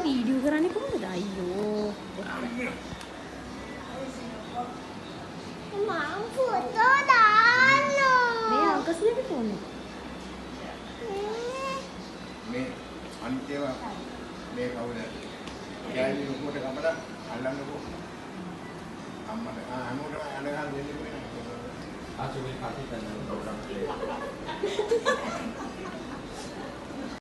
Video කරන්නේ කොහොමද අයියෝ මම ෆොටෝ දාන්නවා මේ අංකසියගේ ෆෝන් එක මේ අන්තිම මේ කවුද? ගෑණි ලොකුවට කපලා අල්ලන්නකෝ. අම්මට හැමෝටම අඬගන්න දෙන්නේ කොහෙද? ආසුවේ කාටි තන ප්‍රෝග්‍රෑම්